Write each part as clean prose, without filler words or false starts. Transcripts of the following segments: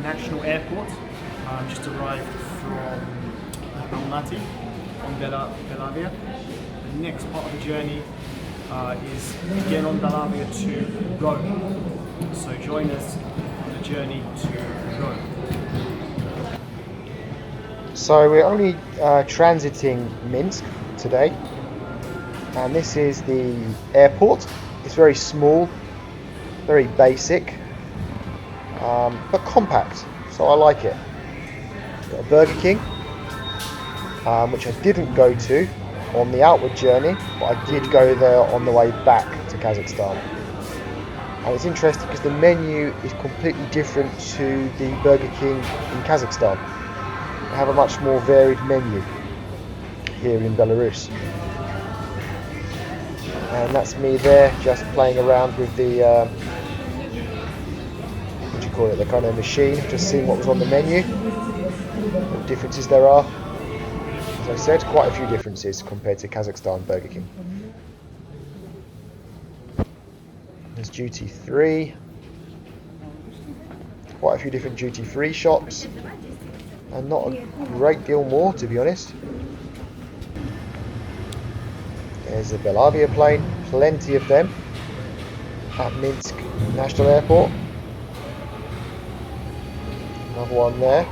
International Airport. Just arrived from Almaty on Belavia. The next part of the journey is again on Belavia to Rome. So join us on the journey to Rome. So we're only transiting Minsk today, and this is the airport. It's very small, very basic, but compact, so I like it. Got a Burger King, which I didn't go to on the outward journey, but I did go there on the way back to Kazakhstan. And it's interesting because the menu is completely different to the Burger King in Kazakhstan. They have a much more varied menu here in Belarus. And that's me there, just playing around with the, what do you call it, the kind of machine, just seeing what was on the menu, what differences there are. As I said, quite a few differences compared to Kazakhstan Burger King. There's duty free, quite a few different duty free shops, and not a great deal more, to be honest. There's a Belavia plane, plenty of them at Minsk National Airport. Another one there.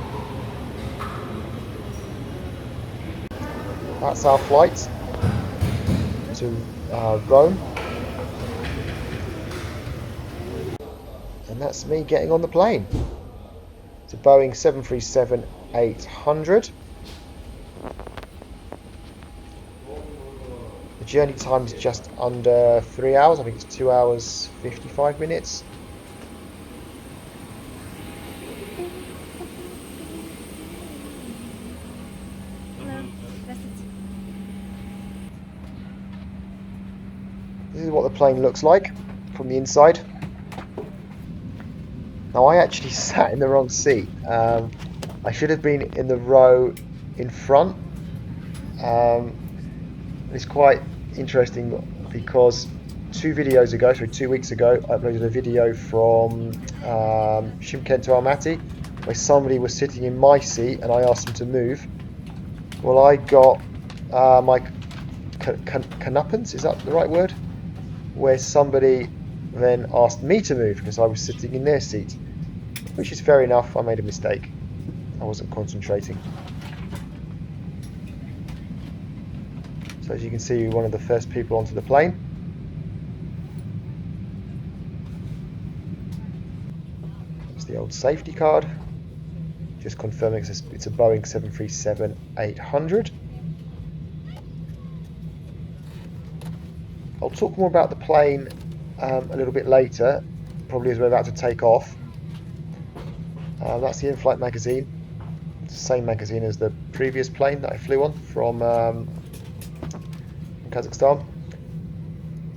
That's our flight to Rome. And that's me getting on the plane. It's a Boeing 737-800. The journey time is just under 3 hours. I think it's 2 hours 55 minutes. This is what the plane looks like from the inside. Now I actually sat in the wrong seat. I should have been in the row in front. It's quite interesting because 2 weeks ago, I uploaded a video from Shymkent to Almaty where somebody was sitting in my seat and I asked them to move. Well, I got my comeuppance, is that the right word? Where somebody then asked me to move because I was sitting in their seat, which is fair enough. I made a mistake. I wasn't concentrating. So as you can see, we're one of the first people onto the plane. That's the old safety card. Just confirming it's a Boeing 737-800. I'll talk more about the plane a little bit later, probably as we're about to take off. That's the in-flight magazine. It's the same magazine as the previous plane that I flew on from Kazakhstan.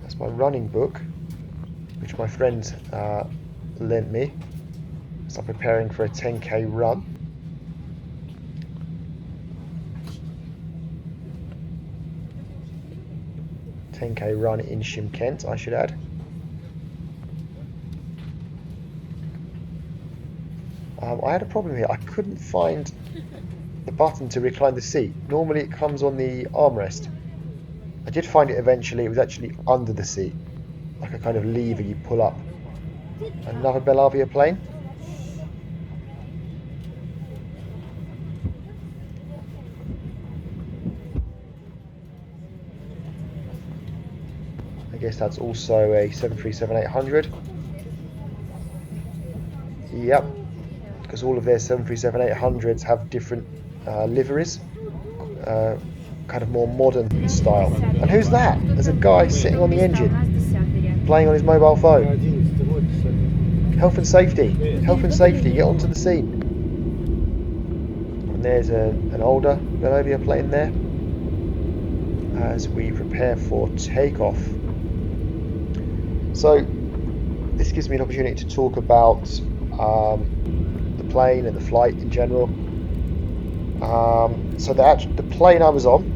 That's my running book, which my friend lent me. So I'm preparing for a 10k run. Run in Shymkent, I should add. I had a problem here. I couldn't find the button to recline the seat. Normally it comes on the armrest. I did find it eventually. It was actually under the seat, like a kind of lever you pull up. Another Belavia plane. I guess that's also a 737-800. Yep, because all of their 737-800s have different liveries, kind of more modern style. And who's that? There's a guy sitting on the engine, playing on his mobile phone. Health and safety, get onto the scene. And there's an older Belavia plane there as we prepare for takeoff. So this gives me an opportunity to talk about the plane and the flight in general. So the plane I was on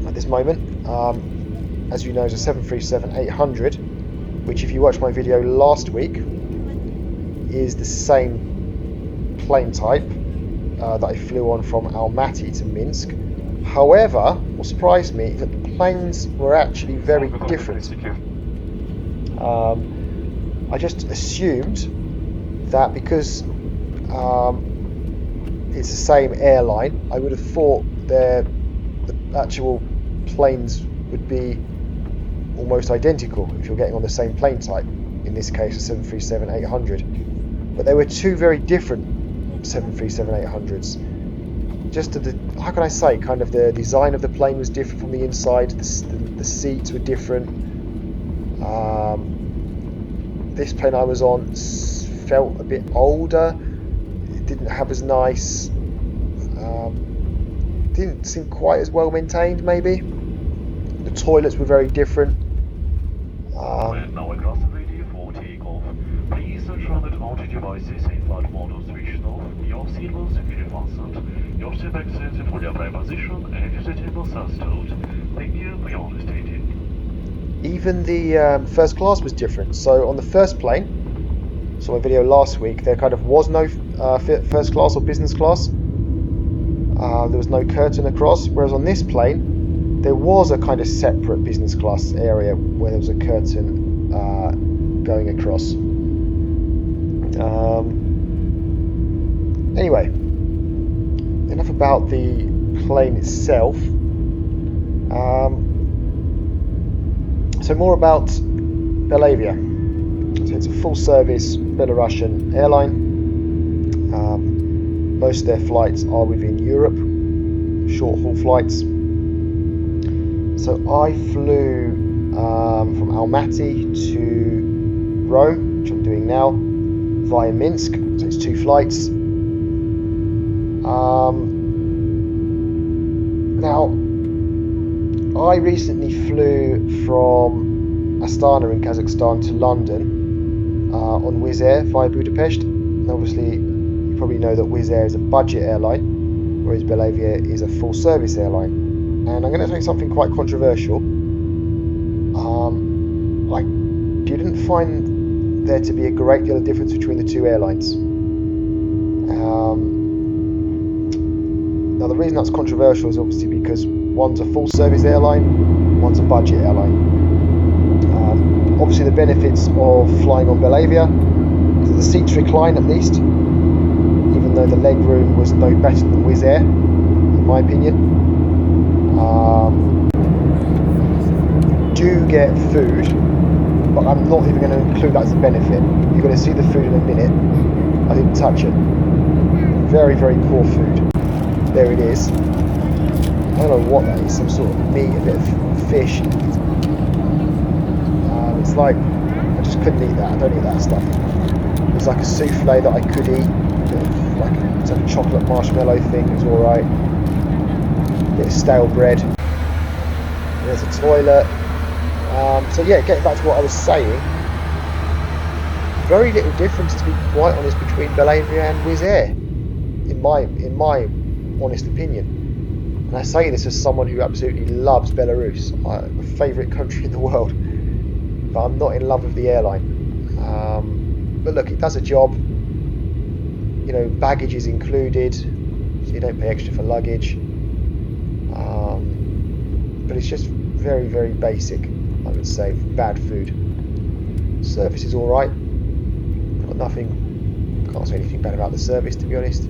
at this moment, as you know, is a 737-800, which if you watched my video last week, is the same plane type that I flew on from Almaty to Minsk. However, what surprised me is that the planes were actually very different. I just assumed that because it's the same airline, I would have thought the actual planes would be almost identical if you're getting on the same plane type, in this case a 737-800. But there were two very different 737-800s. Just how can I say, kind of the design of the plane was different from the inside, the seats were different. This plane I was on felt a bit older, it didn't have as nice, didn't seem quite as well maintained maybe. The toilets were very different. Now across the radio for takeoff. Please ensure that all the devices and flight mode switched off, your seatbelts securely fastened, your seatback set for the upright position, and your table stowed. Thank you for your understanding. Even the first class was different. So on the first plane, saw a video last week, there kind of was no first class or business class. There was no curtain across, whereas on this plane there was a kind of separate business class area where there was a curtain going across. Anyway, enough about the plane itself. So more about Belavia. So it's a full-service Belarusian airline. Most of their flights are within Europe, short-haul flights. So I flew from Almaty to Rome, which I'm doing now, via Minsk. So it's 2 flights. Now, I recently flew from Astana in Kazakhstan to London on Wizz Air via Budapest. And obviously, you probably know that Wizz Air is a budget airline, whereas Belavia is a full-service airline. And I'm going to say something quite controversial. I didn't find there to be a great deal of difference between the two airlines. Now the reason that's controversial is obviously because one's a full-service airline, one's a budget airline. Obviously the benefits of flying on Belavia is that the seats recline at least, even though the leg room was no better than Wizz Air, in my opinion. Do get food, but I'm not even going to include that as a benefit. You're going to see the food in a minute. I didn't touch it. Very, very poor food. There it is. I don't know what that is. Some sort of meat, a bit of fish. It's like, I just couldn't eat that. I don't eat that stuff. It's like a souffle that I could eat. It's like a chocolate marshmallow thing. It was alright. A bit of stale bread. There's a toilet. So yeah, getting back to what I was saying, very little difference, to be quite honest, between Belavia and Wizz Air, in my honest opinion. And I say this as someone who absolutely loves Belarus, my favourite country in the world, but I'm not in love with the airline. But look, it does a job. You know, baggage is included, so you don't pay extra for luggage. But it's just very, very basic, I would say. Bad food. Service is alright. Got nothing, can't say anything bad about the service, to be honest.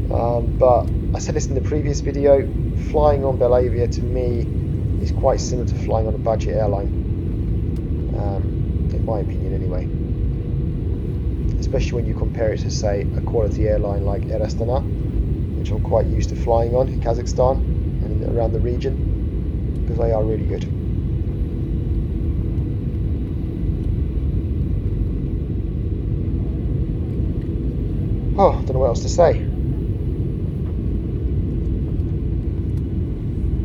But I said this in the previous video, flying on Belavia to me is quite similar to flying on a budget airline, in my opinion anyway. Especially when you compare it to, say, a quality airline like Air Astana, which I'm quite used to flying on in Kazakhstan and around the region, because they are really good. Oh, I don't know what else to say.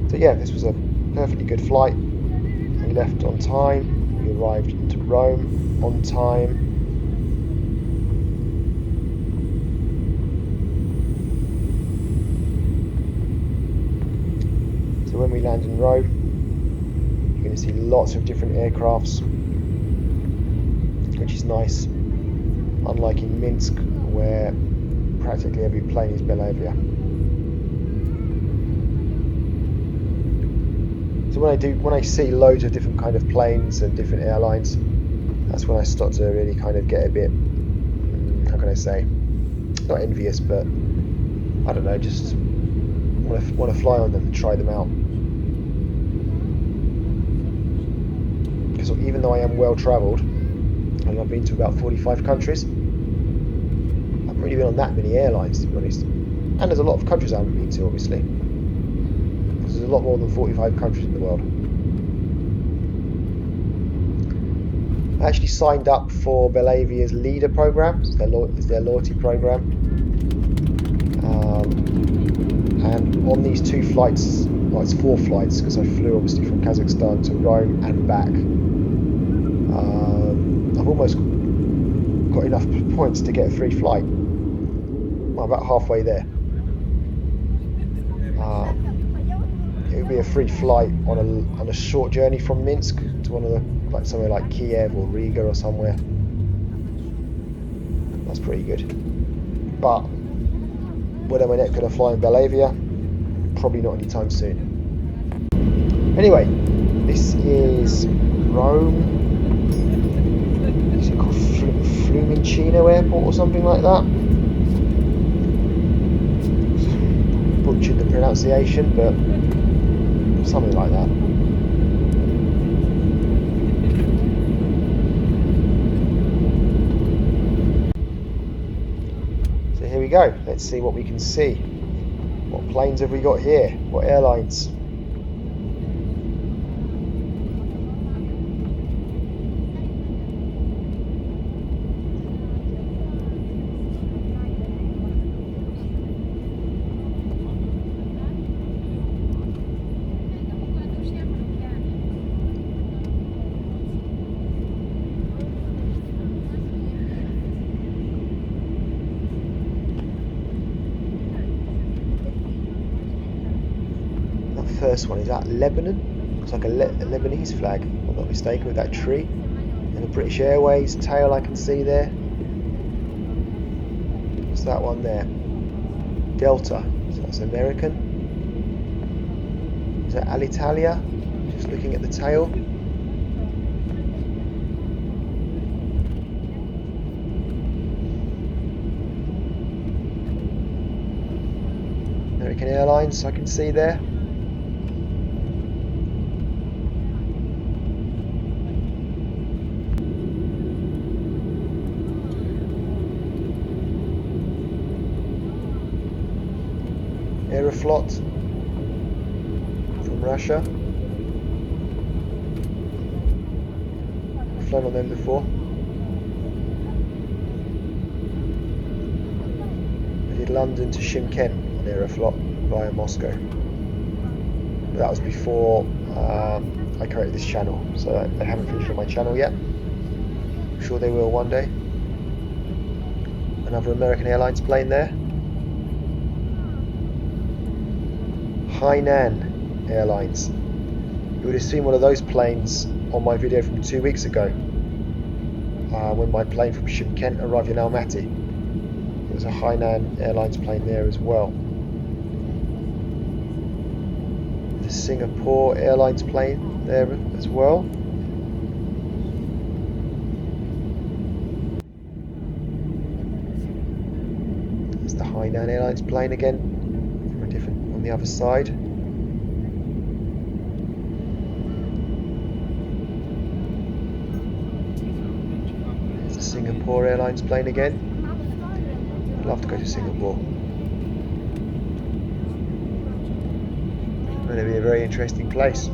So yeah, this was a perfectly good flight. We left on time, we arrived into Rome on time. So when we land in Rome, you're going to see lots of different aircrafts, which is nice. Unlike in Minsk, where practically every plane is Belavia. So when I see loads of different kind of planes and different airlines, that's when I start to really kind of get a bit, how can I say, not envious, but I don't know, just want to fly on them and try them out. Because even though I am well travelled, and I've been to about 45 countries, I haven't really been on that many airlines, to be honest. And there's a lot of countries I haven't been to, obviously. Because there's a lot more than 45 countries in the world. I actually signed up for Belavia's leader program. It's their loyalty program. And on these 2 flights, well, it's 4 flights because I flew obviously from Kazakhstan to Rome and back. I've almost got enough points to get a free flight. I'm about halfway there. It would be a free flight on a short journey from Minsk to one of the somewhere like Kiev or Riga or somewhere. That's pretty good. But when am I next going to fly in Belavia? Probably not anytime soon. Anyway, this is Rome. Is it called Fiumicino Airport or something like that? Butchered the pronunciation, but something like that. So here we go. Let's see what we can see. What planes have we got here? What airlines? First one is that Lebanon. Looks like a Lebanese flag, if I'm not mistaken, with that tree. And the British Airways tail I can see there. What's that one there? Delta. So that's American. Is that Alitalia? Just looking at the tail. American Airlines I can see there. Aeroflot from Russia. I've flown on them before. I did London to Shymkent on Aeroflot via Moscow. But that was before I created this channel, so they haven't finished on my channel yet. I'm sure they will one day. Another American Airlines plane there. Hainan Airlines. You would have seen one of those planes on my video from 2 weeks ago when my plane from Shymkent arrived in Almaty. There's a Hainan Airlines plane there as well. The Singapore Airlines plane there as well. There's the Hainan Airlines plane again. On the other side. There's the Singapore Airlines plane again. I'd love to go to Singapore. It's going to be a very interesting place.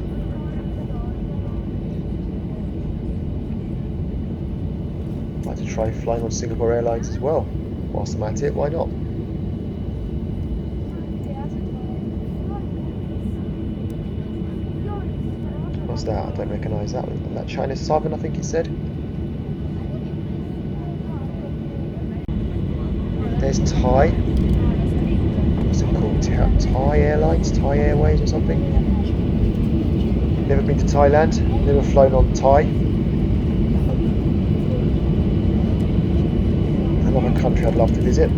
I'd like to try flying on Singapore Airlines as well. Whilst I'm at it, why not? What's that? I don't recognise that. That China Southern, I think it said. There's Thai. What's it called? Thai Airlines? Thai Airways or something? Never been to Thailand. Never flown on Thai. Another country I'd love to visit.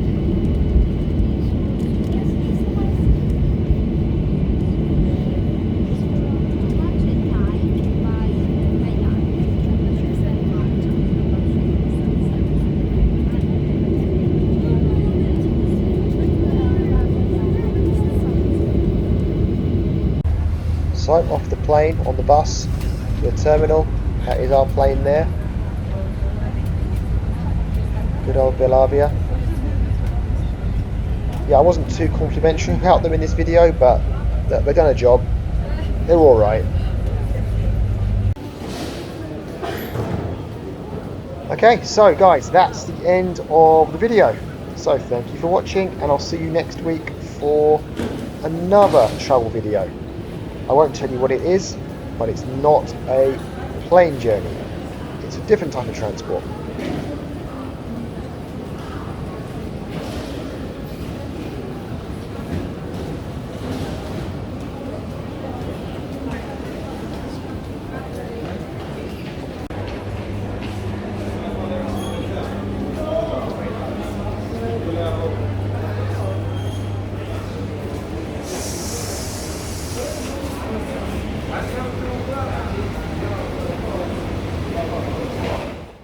So off the plane on the bus to the terminal. That is our plane there. Good old Belavia. Yeah, I wasn't too complimentary about them in this video, but they've done a job. They're alright. Okay, so guys, that's the end of the video. So thank you for watching, and I'll see you next week for another travel video. I won't tell you what it is, but it's not a plane journey. It's a different type of transport.